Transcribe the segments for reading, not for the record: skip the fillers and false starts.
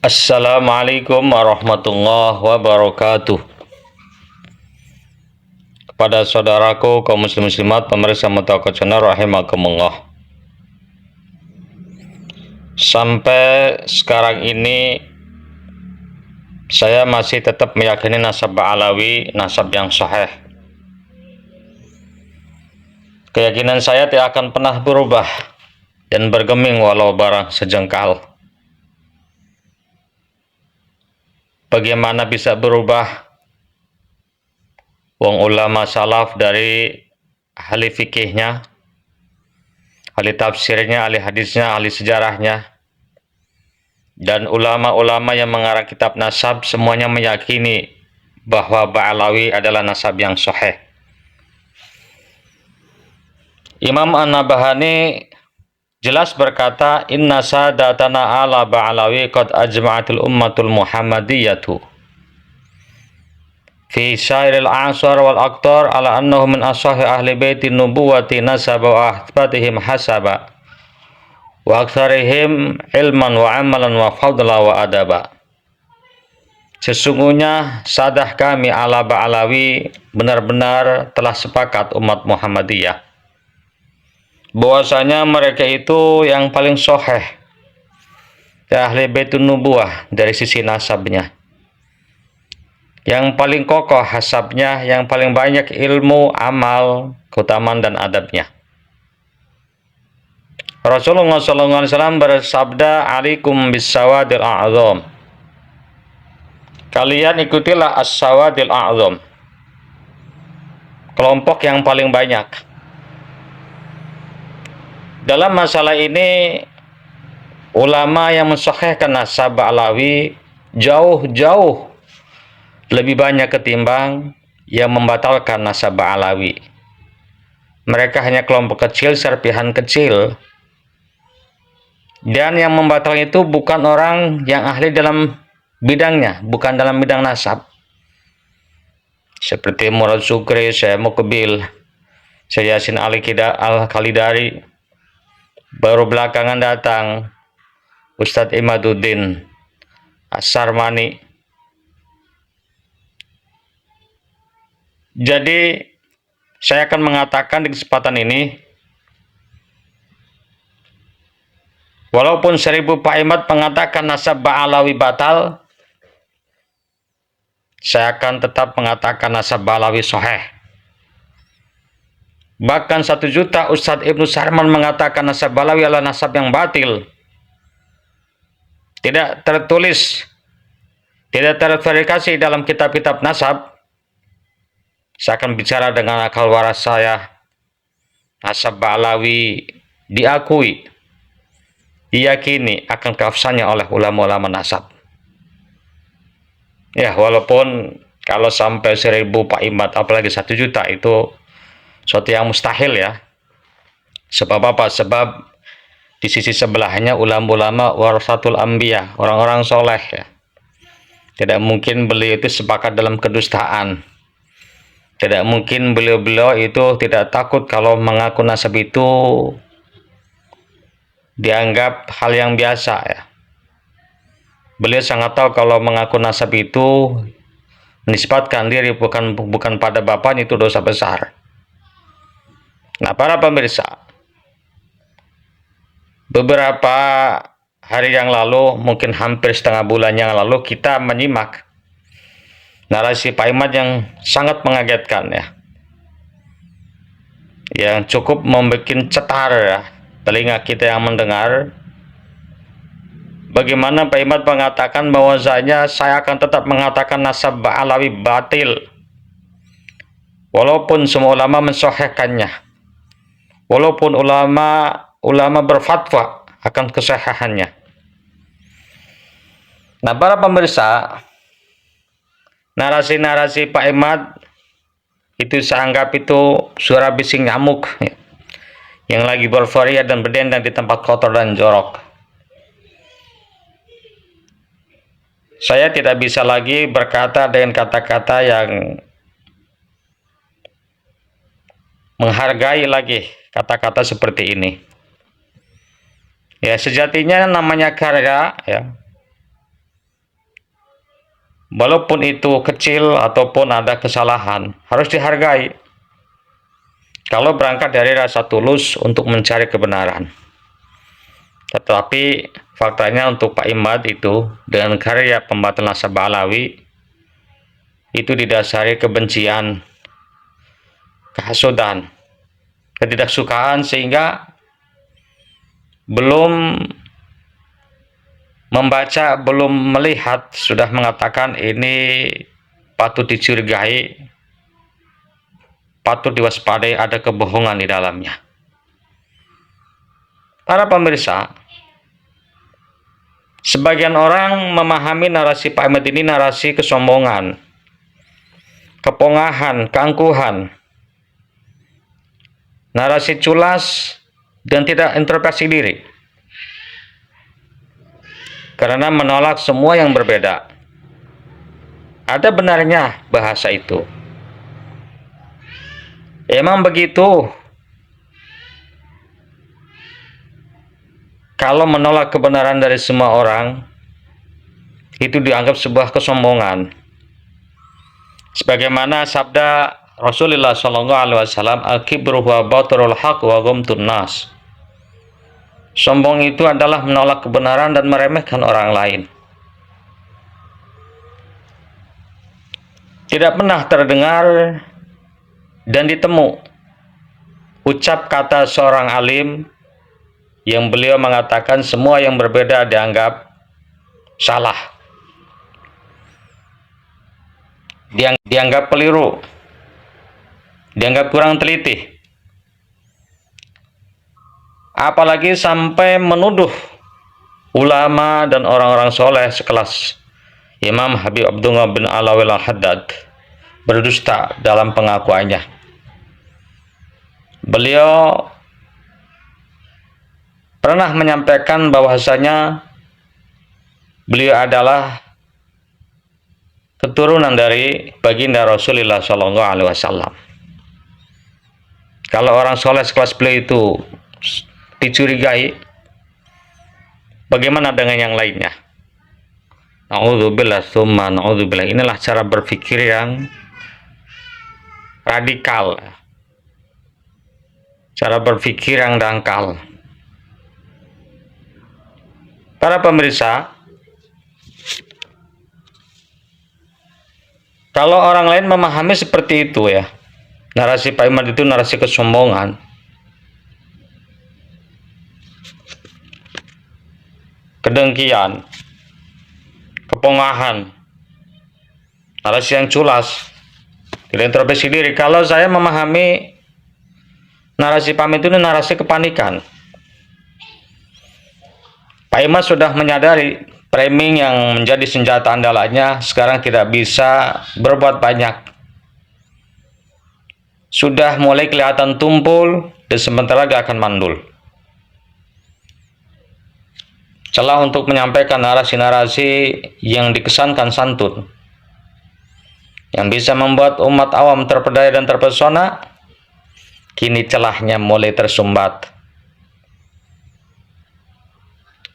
Assalamualaikum warahmatullahi wabarakatuh. Kepada saudaraku kaum muslim muslimat pemirsa Mutawakil Channel rahimakumullah. Sampai sekarang ini saya masih tetap meyakini nasab Ba'alawi nasab yang sahih. Keyakinan saya tidak akan pernah berubah dan bergeming walau barang sejengkal. Bagaimana bisa berubah? Wong ulama salaf dari ahli fikihnya, ahli tafsirnya, ahli hadisnya, ahli sejarahnya, dan ulama-ulama yang mengarang kitab nasab semuanya meyakini bahwa Ba'alawi adalah nasab yang sahih. Imam An-Nabahani jelas berkata, inna sadatana ala Ba'alawi qad ajma'atul ummatul muhammadiyatu fi syairil asar wal aktar ala annahu min ashahi ahli baitin nubuwati nasaba wa ahbatihim hasaba wa aktsarihim ilman wa amalan wa fadla wa adaba. Sesungguhnya sadah kami ala Ba'alawi benar-benar telah sepakat umat Muhammadiyah bahwasanya mereka itu yang paling sahih ya ahli baitun nubuwah dari sisi nasabnya, yang paling kokoh hasabnya, yang paling banyak ilmu, amal, keutamaan dan adabnya. Rasulullah SAW bersabda, "Alaikum bis-sawadil a'zam." Kalian ikutilah as-sawadil a'zam, kelompok yang paling banyak. Dalam masalah ini, ulama yang mensahihkan nasab Ba'alawi jauh-jauh lebih banyak ketimbang yang membatalkan nasab Ba'alawi. Mereka hanya kelompok kecil, serpihan kecil. Dan yang membatalkan itu bukan orang yang ahli dalam bidangnya, bukan dalam bidang nasab. Seperti Murad Sukri, Syekh Muqbil, Syekh Yasin Al-Khalidari. Baru belakangan datang Ustadz Imaduddin As-Sarmani. Jadi saya akan mengatakan di kesempatan ini, walaupun 1000 Pak Imad mengatakan nasab Ba'alawi batal, saya akan tetap mengatakan nasab Ba'alawi sahih. Bahkan 1 juta Ustadz Ibnu Sarman mengatakan nasab Ba'alawi adalah nasab yang batil, tidak tertulis, tidak terverifikasi dalam kitab-kitab nasab. Saya akan bicara dengan akal waras saya. Nasab Ba'alawi diakui, diyakini akan keabsahannya oleh ulama-ulama nasab. Ya, walaupun kalau sampai 1000 Pak Imad, apalagi 1 juta, itu suatu yang mustahil ya. Sebab apa? Sebab di sisi sebelahnya ulama-ulama warasatul anbiya, orang-orang soleh ya. Tidak mungkin beliau itu sepakat dalam kedustaan. Tidak mungkin beliau-beliau itu tidak takut kalau mengaku nasab itu dianggap hal yang biasa ya. Beliau sangat tahu kalau mengaku nasab itu menisbatkan diri bukan pada bapaknya, itu dosa besar. Nah, para pemirsa, beberapa hari yang lalu, mungkin hampir setengah bulan yang lalu, kita menyimak narasi Pak Imad yang sangat mengagetkan ya, yang cukup membuat cetar ya telinga kita yang mendengar. Bagaimana Pak Imad mengatakan bahwasanya saya akan tetap mengatakan nasab Ba'alawi batil walaupun semua ulama mensahihkannya, walaupun ulama berfatwa akan kesahihannya. Nah, para pemirsa, narasi-narasi Pak Imad itu saya anggap itu suara bising nyamuk ya, yang lagi berforia dan berdendang di tempat kotor dan jorok. Saya tidak bisa lagi berkata dengan kata-kata yang menghargai lagi kata-kata seperti ini. Ya, sejatinya namanya karya ya, walaupun itu kecil ataupun ada kesalahan, harus dihargai. Kalau berangkat dari rasa tulus untuk mencari kebenaran. Tetapi faktanya untuk Pak Imad itu dengan karya Pembatalan Nasabah Alawi itu didasari kebencian, kehasudan, ketidaksukaan, sehingga belum membaca, belum melihat, sudah mengatakan ini patut dicurigai, patut diwaspadai, ada kebohongan di dalamnya. Para pemirsa, sebagian orang memahami narasi Pak Imad ini narasi kesombongan, kepongahan, keangkuhan, narasi culas, dan tidak introspeksi diri, karena menolak semua yang berbeda. Ada benarnya bahasa itu. Emang begitu. Kalau menolak kebenaran dari semua orang, itu dianggap sebuah kesombongan. Sebagaimana sabda Rasulullah SAW, "Al-kibru huwa batrul haq wa ghamtun nas." Sombong itu adalah menolak kebenaran dan meremehkan orang lain. Tidak pernah terdengar dan ditemu ucap kata seorang alim yang beliau mengatakan semua yang berbeda dianggap salah, dianggap keliru, dianggap kurang teliti, apalagi sampai menuduh ulama dan orang-orang soleh sekelas Imam Habib Abdullah bin Alawi al-Haddad berdusta dalam pengakuannya. Beliau pernah menyampaikan bahwasanya beliau adalah keturunan dari baginda Rasulullah SAW. Kalau orang soleh sekelas beliau itu dicurigai, bagaimana dengan yang lainnya? Na'udzubillah, summa na'udzubillah. Inilah cara berpikir yang radikal, cara berpikir yang dangkal. Para pemirsa, kalau orang lain memahami seperti itu ya, narasi Pak Imad itu narasi kesombongan, kedengkian, kepongahan, narasi yang culas, tidak introspeksi diri. Kalau saya memahami narasi Pak Imad itu narasi kepanikan. Pak Imad sudah menyadari framing yang menjadi senjata andalannya sekarang tidak bisa berbuat banyak. Sudah mulai kelihatan tumpul dan sebentar lagi akan mandul. Celah untuk menyampaikan narasi-narasi yang dikesankan santun, yang bisa membuat umat awam terpedaya dan terpesona, kini celahnya mulai tersumbat.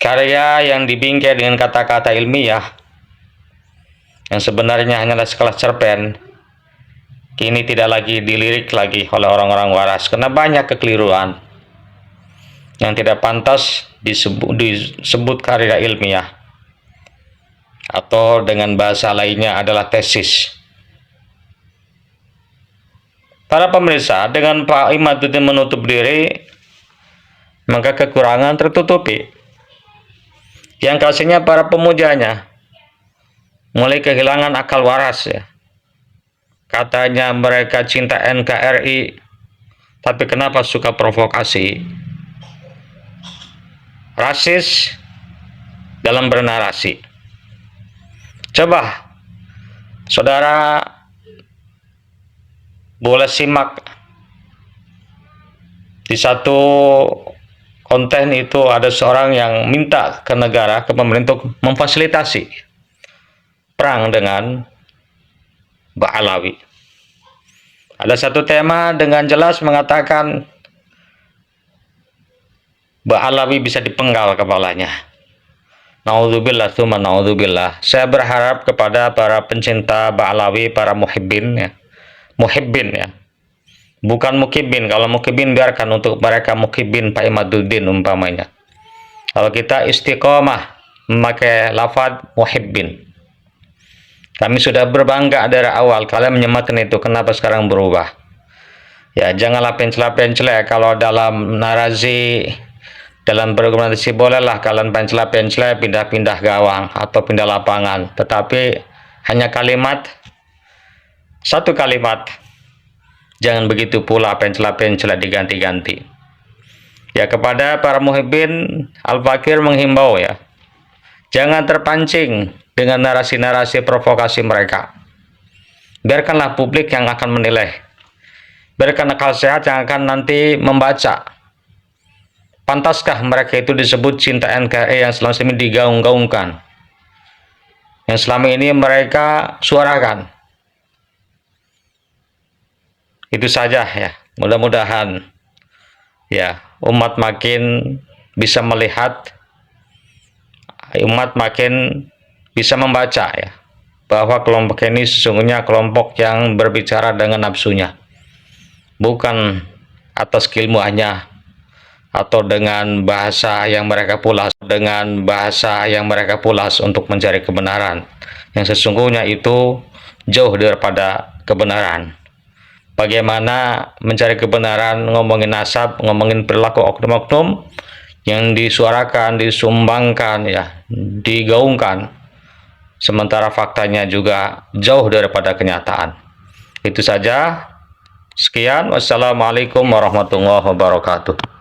Karya yang dibingkai dengan kata-kata ilmiah, yang sebenarnya hanyalah sekelas cerpen, kini tidak lagi dilirik lagi oleh orang-orang waras, karena banyak kekeliruan yang tidak pantas disebut karya ilmiah, atau dengan bahasa lainnya adalah tesis. Para pemirsa, dengan Pak Imad itu menutup diri, maka kekurangan tertutupi. Yang kasihnya para pemujanya mulai kehilangan akal waras ya. Katanya mereka cinta NKRI, tapi kenapa suka provokasi, rasis dalam bernarasi. Coba saudara boleh simak di satu konten itu, ada seorang yang minta ke negara, ke pemerintah untuk memfasilitasi perang dengan Mbak Alawi. Ada satu tema dengan jelas mengatakan Mbak Alawi bisa dipenggal kepalanya. Naudzubillah, tsumma naudzubillah. Saya berharap kepada para pencinta Ba'alawi, para muhibbin ya. Muhibbin ya. Bukan mukibin. Kalau mukibin biarkan untuk mereka mukibin Pak Imaduddin umpamanya. Kalau kita istiqomah memakai lafaz muhibbin. Kami sudah berbangga dari awal. Kalian menyematkan itu. Kenapa sekarang berubah? Ya, janganlah pencela-pencela. Kalau dalam narasi, dalam berkomunikasi bolehlah kalian pencela-pencela, pindah-pindah gawang atau pindah lapangan. Tetapi hanya kalimat, satu kalimat. Jangan begitu pula pencela-pencela diganti-ganti. Ya, kepada para muhibbin, Al-Fakir menghimbau ya. Jangan terpancing dengan narasi-narasi provokasi mereka. Biarkanlah publik yang akan menilai. Biarkan akal sehat yang akan nanti membaca. Pantaskah mereka itu disebut cinta NKRI yang selama ini digaung-gaungkan? Yang selama ini mereka suarakan. Itu saja ya. Mudah-mudahan ya umat makin bisa melihat, umat makin bisa membaca ya, bahwa kelompok ini sesungguhnya kelompok yang berbicara dengan nafsunya, bukan atas keilmuannya atau dengan bahasa yang mereka pulas untuk mencari kebenaran, yang sesungguhnya itu jauh daripada kebenaran. Bagaimana mencari kebenaran, ngomongin nasab, ngomongin perilaku oknum-oknum yang disuarakan, disumbangkan ya, digaungkan, sementara faktanya juga jauh daripada kenyataan. Itu saja. Sekian. Wassalamualaikum warahmatullahi wabarakatuh.